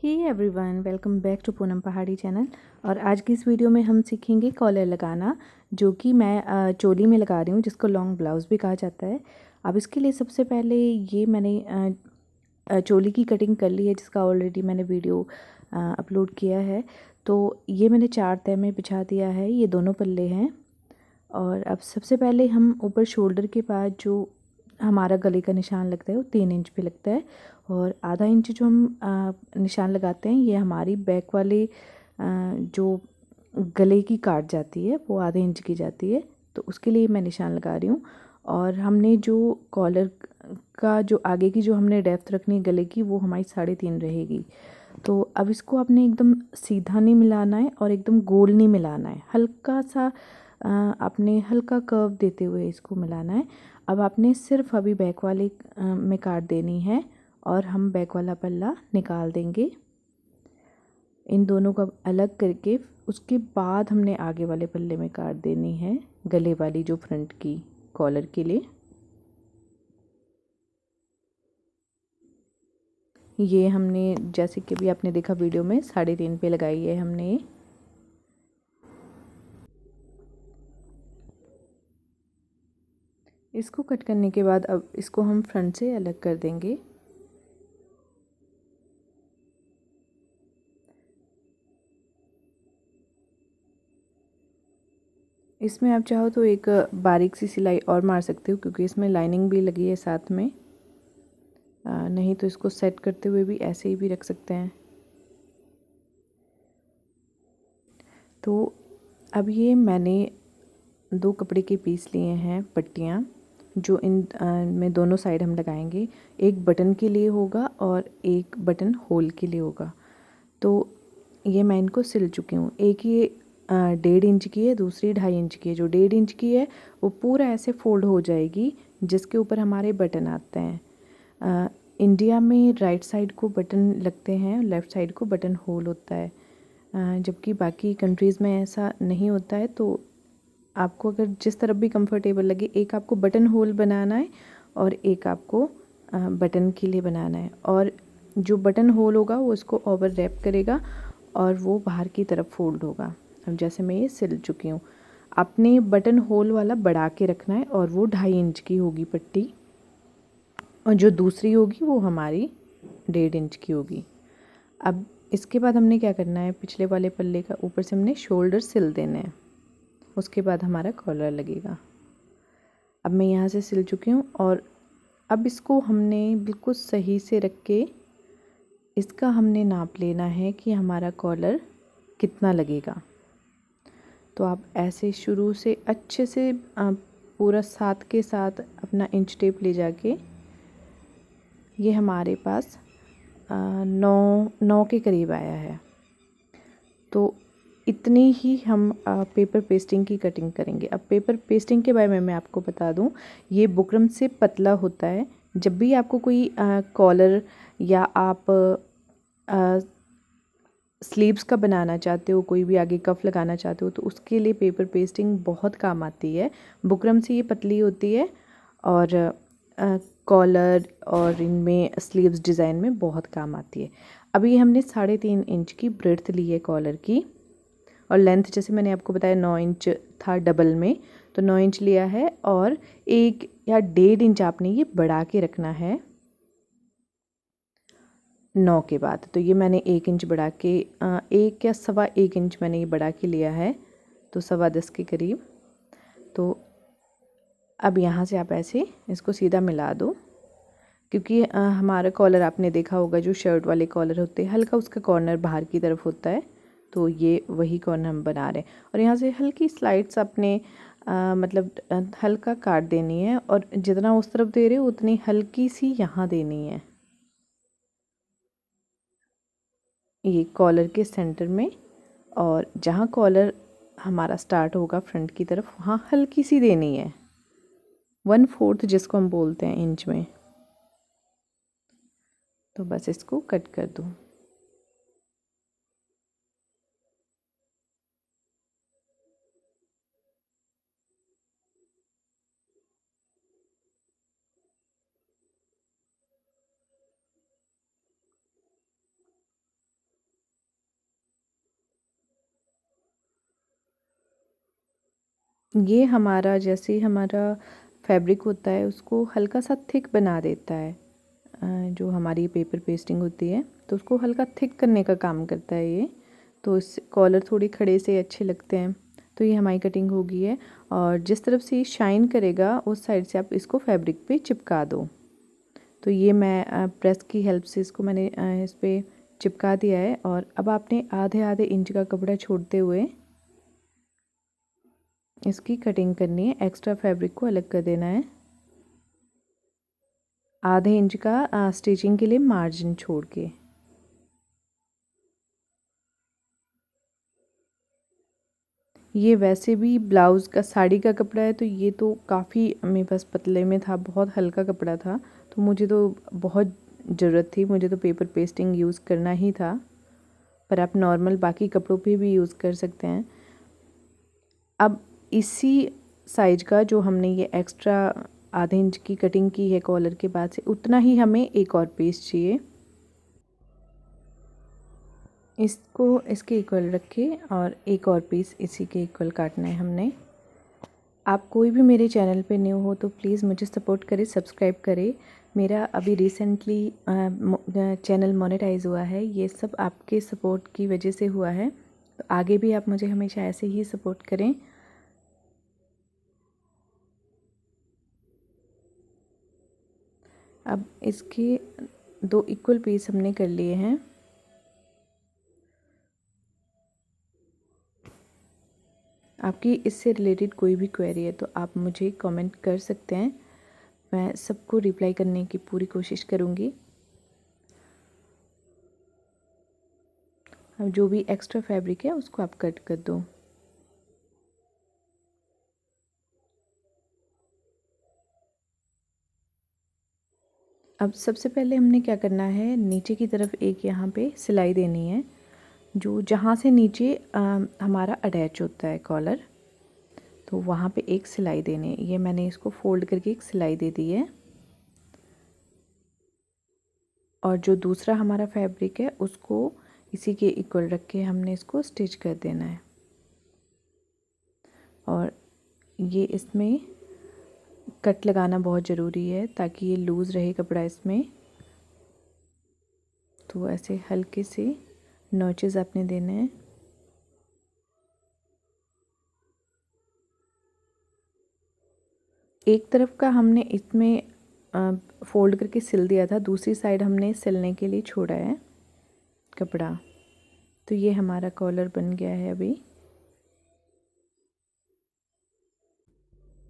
Hey everyone, welcome back to Poonam Pahadi channel. और आज की इस वीडियो में हम सीखेंगे कॉलर लगाना, जो कि मैं चोली में लगा रही हूँ, जिसको लॉन्ग ब्लाउज़ भी कहा जाता है। अब इसके लिए सबसे पहले ये मैंने चोली की कटिंग कर ली है, जिसका ऑलरेडी मैंने वीडियो अपलोड किया है। तो ये मैंने 4 तह में बिछा दिया है, ये दोनों पल्ले हैं। और अब सबसे पहले हम ऊपर शोल्डर के पास जो हमारा गले का निशान लगता है वो 3 इंच पे लगता है, और आधा इंच जो हम निशान लगाते हैं ये हमारी बैक वाले जो गले की काट जाती है वो आधे इंच की जाती है, तो उसके लिए मैं निशान लगा रही हूँ। और हमने जो कॉलर का जो आगे की जो हमने डेप्थ रखनी है गले की, वो हमारी 3.5 रहेगी। तो अब इसको आपने एकदम सीधा नहीं मिलाना है और एकदम गोल नहीं मिलाना है, हल्का सा आपने हल्का कर्व देते हुए इसको मिलाना है। अब आपने सिर्फ अभी बैक वाले में काट देनी है और हम बैक वाला पल्ला निकाल देंगे इन दोनों को अलग करके। उसके बाद हमने आगे वाले पल्ले में काट देनी है गले वाली जो फ्रंट की कॉलर के लिए। ये हमने जैसे कि अभी आपने देखा वीडियो में 3.5 पे लगाई है हमने। इसको कट करने के बाद अब इसको हम फ्रंट से अलग कर देंगे। इसमें आप चाहो तो एक बारीक सी सिलाई और मार सकते हो, क्योंकि इसमें लाइनिंग भी लगी है साथ में। नहीं तो इसको सेट करते हुए भी ऐसे ही भी रख सकते हैं। तो अब ये मैंने 2 कपड़े के पीस लिए हैं, पट्टियाँ, जो इन में दोनों साइड हम लगाएंगे। एक बटन के लिए होगा और एक बटन होल के लिए होगा। तो ये मैं इनको सिल चुकी हूँ। एक ये 1.5 इंच की है, दूसरी 2.5 इंच की है। जो 1.5 इंच की है वो पूरा ऐसे फोल्ड हो जाएगी, जिसके ऊपर हमारे बटन आते हैं। इंडिया में राइट साइड को बटन लगते हैं, लेफ़्ट साइड को बटन होल होता है, जबकि बाकी कंट्रीज़ में ऐसा नहीं होता है। तो आपको अगर जिस तरफ भी कंफर्टेबल लगे, एक आपको बटन होल बनाना है और एक आपको बटन के लिए बनाना है। और जो बटन होल होगा वो इसको ओवर रैप करेगा और वो बाहर की तरफ फोल्ड होगा। अब जैसे मैं ये सिल चुकी हूँ, आपने बटन होल वाला बढ़ा के रखना है और वो 2.5 इंच की होगी पट्टी, और जो दूसरी होगी वो हमारी 1.5 इंच की होगी। अब इसके बाद हमने क्या करना है, पिछले वाले पल्ले का ऊपर से हमने शोल्डर सिल देने हैं, उसके बाद हमारा कॉलर लगेगा। अब मैं यहाँ से सिल चुकी हूँ और अब इसको हमने बिल्कुल सही से रख के इसका हमने नाप लेना है कि हमारा कॉलर कितना लगेगा। तो आप ऐसे शुरू से अच्छे से पूरा साथ के साथ अपना इंच टेप ले जाके, ये हमारे पास 9 के करीब आया है। तो इतनी ही हम पेपर पेस्टिंग की कटिंग करेंगे। अब पेपर पेस्टिंग के बारे में मैं आपको बता दूं, ये बुकरम से पतला होता है। जब भी आपको कोई कॉलर या आप स्लीव्स का बनाना चाहते हो, कोई भी आगे कफ लगाना चाहते हो, तो उसके लिए पेपर पेस्टिंग बहुत काम आती है। बुकरम से ये पतली होती है और कॉलर और इनमें स्लीव्स डिज़ाइन में बहुत काम आती है। अभी हमने 3.5 इंच की ब्रेड्थ ली है कॉलर की, और लेंथ जैसे मैंने आपको बताया 9 इंच था डबल में, तो 9 इंच लिया है। और 1 या 1.5 इंच आपने ये बढ़ा के रखना है 9 के बाद। तो ये मैंने 1 इंच बढ़ा के 1 या 1.25 इंच मैंने ये बढ़ा के लिया है, तो 10.25 के करीब। तो अब यहाँ से आप ऐसे इसको सीधा मिला दो, क्योंकि हमारा कॉलर आपने देखा होगा जो शर्ट वाले कॉलर होते हैं, हल्का उसका कॉर्नर बाहर की तरफ होता है, तो ये वही कॉर्नर हम बना रहे हैं। और यहाँ से हल्की स्लाइड्स अपने मतलब हल्का काट देनी है, और जितना उस तरफ दे रहे हो उतनी हल्की सी यहाँ देनी है, ये कॉलर के सेंटर में। और जहाँ कॉलर हमारा स्टार्ट होगा फ्रंट की तरफ, वहाँ हल्की सी देनी है, 1/4 जिसको हम बोलते हैं इंच में। तो बस इसको कट कर दूँ। ये हमारा जैसे हमारा फैब्रिक होता है उसको हल्का सा थिक बना देता है। जो हमारी पेपर पेस्टिंग होती है तो उसको हल्का थिक करने का काम करता है ये। तो इस कॉलर थोड़ी खड़े से अच्छे लगते हैं। तो ये हमारी कटिंग हो गई है और जिस तरफ से ये शाइन करेगा उस साइड से आप इसको फैब्रिक पे चिपका दो। तो ये मैं प्रेस की हेल्प से इसको मैंने इस पर चिपका दिया है। और अब आपने आधे आधे इंच का कपड़ा छोड़ते हुए इसकी कटिंग करनी है। एक्स्ट्रा फैब्रिक को अलग कर देना है। आधे इंच का स्टिचिंग के लिए मार्जिन छोड़ के। ये वैसे भी ब्लाउज़ का साड़ी का कपड़ा है तो ये तो काफ़ी मेरे पास पतले में था, बहुत हल्का कपड़ा था। तो मुझे तो बहुत ज़रूरत थी, मुझे तो पेपर पेस्टिंग यूज़ करना ही था। पर आप नॉर्मल बाकी कपड़ों पे भी यूज़ कर सकते हैं। अब इसी साइज का जो हमने ये एक्स्ट्रा आधे इंच की कटिंग की है कॉलर के बाद से, उतना ही हमें एक और पीस चाहिए। इसको इसके इक्वल रखे और एक और पीस इसी के इक्वल काटना है हमने। आप कोई भी मेरे चैनल पे न्यू हो तो प्लीज़ मुझे सपोर्ट करें, सब्सक्राइब करें। मेरा अभी रिसेंटली चैनल मोनेटाइज हुआ है, ये सब आपके सपोर्ट की वजह से हुआ है। तो आगे भी आप मुझे हमेशा ऐसे ही सपोर्ट करें। अब इसके 2 इक्वल पीस हमने कर लिए हैं। आपकी इससे रिलेटेड कोई भी क्वेरी है तो आप मुझे कमेंट कर सकते हैं, मैं सबको रिप्लाई करने की पूरी कोशिश करूँगी। अब जो भी एक्स्ट्रा फैब्रिक है उसको आप कट कर दो। अब सबसे पहले हमने क्या करना है, नीचे की तरफ एक यहाँ पे सिलाई देनी है, जो जहाँ से नीचे हमारा अटैच होता है कॉलर, तो वहाँ पे एक सिलाई देनी है। ये मैंने इसको फोल्ड करके एक सिलाई दे दी है। और जो दूसरा हमारा फैब्रिक है उसको इसी के इक्वल रख के हमने इसको स्टिच कर देना है। और ये इसमें कट लगाना बहुत ज़रूरी है ताकि ये लूज़ रहे कपड़ा इसमें। तो ऐसे हल्के से नॉचेस आपने देने हैं। एक तरफ का हमने इसमें फोल्ड करके सिल दिया था, दूसरी साइड हमने सिलने के लिए छोड़ा है कपड़ा। तो ये हमारा कॉलर बन गया है अभी।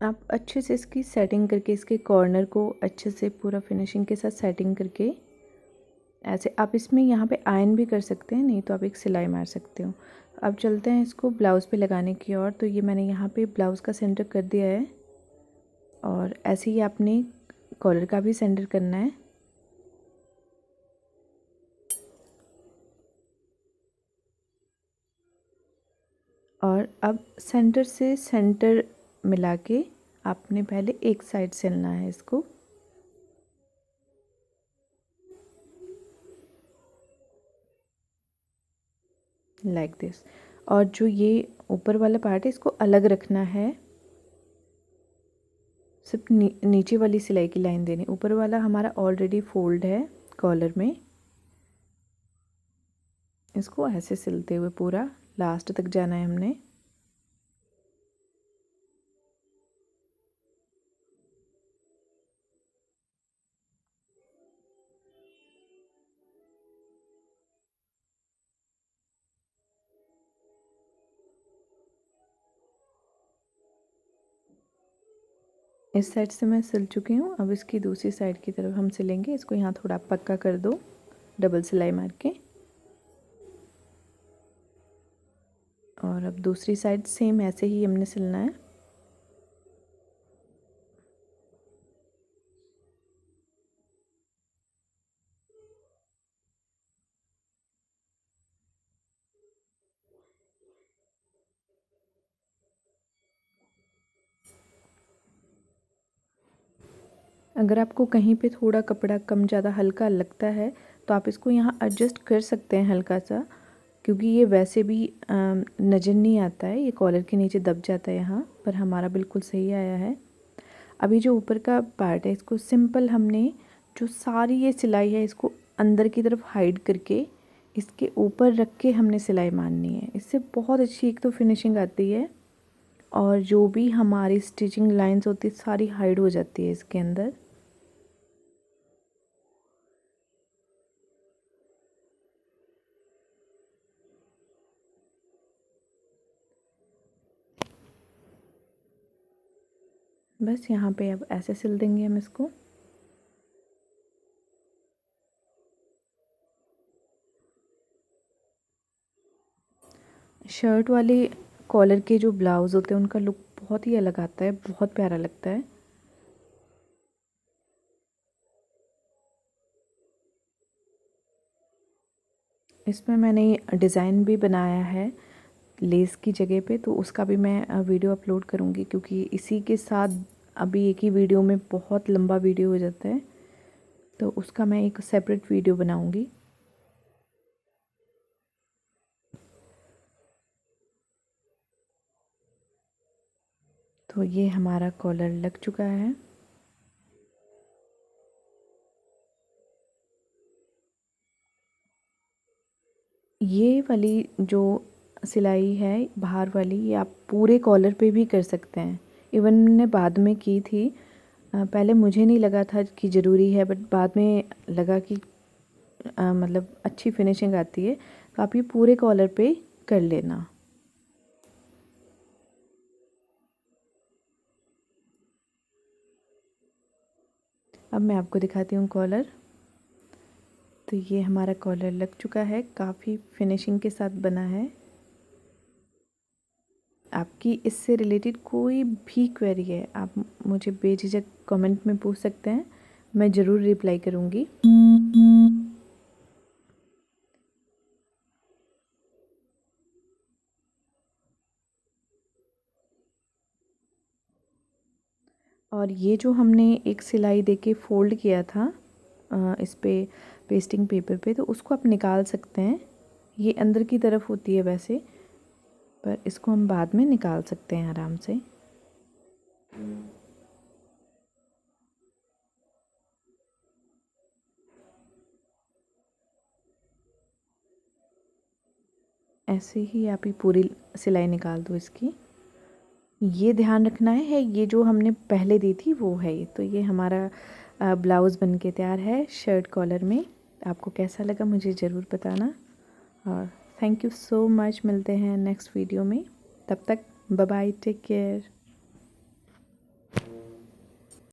आप अच्छे से इसकी सेटिंग करके इसके कॉर्नर को अच्छे से पूरा फिनिशिंग के साथ सेटिंग करके ऐसे आप इसमें यहाँ पे आयरन भी कर सकते हैं, नहीं तो आप एक सिलाई मार सकते हो। अब चलते हैं इसको ब्लाउज़ पे लगाने की ओर। तो ये मैंने यहाँ पे ब्लाउज़ का सेंटर कर दिया है और ऐसे ही आपने कॉलर का भी सेंटर करना है। और अब सेंटर से सेंटर मिला के आपने पहले एक साइड सिलना है इसको। Like this. और जो ये ऊपर वाला पार्ट है इसको अलग रखना है, सिर्फ नीचे वाली सिलाई की लाइन देनी। ऊपर वाला हमारा ऑलरेडी फोल्ड है कॉलर में, इसको ऐसे सिलते हुए पूरा लास्ट तक जाना है हमने। इस साइड से मैं सिल चुकी हूँ। अब इसकी दूसरी साइड की तरफ हम सिलेंगे। इसको यहाँ थोड़ा पक्का कर दो डबल सिलाई मार के। और अब दूसरी साइड सेम ऐसे ही हमने सिलना है। अगर आपको कहीं पे थोड़ा कपड़ा कम ज़्यादा हल्का लगता है तो आप इसको यहाँ एडजस्ट कर सकते हैं हल्का सा। क्योंकि ये वैसे भी नज़र नहीं आता है, ये कॉलर के नीचे दब जाता है यहाँ पर, हमारा बिल्कुल सही आया है। अभी जो ऊपर का पार्ट है इसको सिंपल हमने जो सारी ये सिलाई है इसको अंदर की तरफ हाइड करके इसके ऊपर रख के हमने सिलाई मारनी है। इससे बहुत अच्छी एक तो फिनिशिंग आती है और जो भी हमारी स्टिचिंग लाइंस होती है सारी हाइड हो जाती है इसके अंदर। बस यहाँ पे अब ऐसे सिल देंगे हम इसको। शर्ट वाले कॉलर के जो ब्लाउज़ होते हैं उनका लुक बहुत ही अलग आता है, बहुत प्यारा लगता है। इसमें मैंने डिज़ाइन भी बनाया है लेस की जगह पे, तो उसका भी मैं वीडियो अपलोड करूँगी, क्योंकि इसी के साथ अभी एक ही वीडियो में बहुत लंबा वीडियो हो जाता है, तो उसका मैं एक सेपरेट वीडियो बनाऊँगी। तो ये हमारा कॉलर लग चुका है। ये वाली जो सिलाई है बाहर वाली, ये आप पूरे कॉलर पे भी कर सकते हैं। इवन मैंने बाद में की थी, पहले मुझे नहीं लगा था कि ज़रूरी है, बट बाद में लगा कि मतलब अच्छी फिनिशिंग आती है, तो आप ये पूरे कॉलर पे कर लेना। अब मैं आपको दिखाती हूँ कॉलर। तो ये हमारा कॉलर लग चुका है, काफ़ी फिनिशिंग के साथ बना है। आपकी इससे रिलेटेड कोई भी क्वेरी है आप मुझे बेझिझक कमेंट में पूछ सकते हैं, मैं ज़रूर रिप्लाई करूँगी। और ये जो हमने एक सिलाई देके फ़ोल्ड किया था इस पे पेस्टिंग पेपर पे, तो उसको आप निकाल सकते हैं। ये अंदर की तरफ होती है वैसे, पर इसको हम बाद में निकाल सकते हैं आराम से। ऐसे ही आप ये पूरी सिलाई निकाल दो इसकी। ये ध्यान रखना है ये जो हमने पहले दी थी वो है ये। तो ये हमारा ब्लाउज़ बन के तैयार है शर्ट कॉलर में। आपको कैसा लगा मुझे ज़रूर बताना, और थैंक यू सो मच। मिलते हैं नेक्स्ट वीडियो में, तब तक बाय बाय, टेक केयर।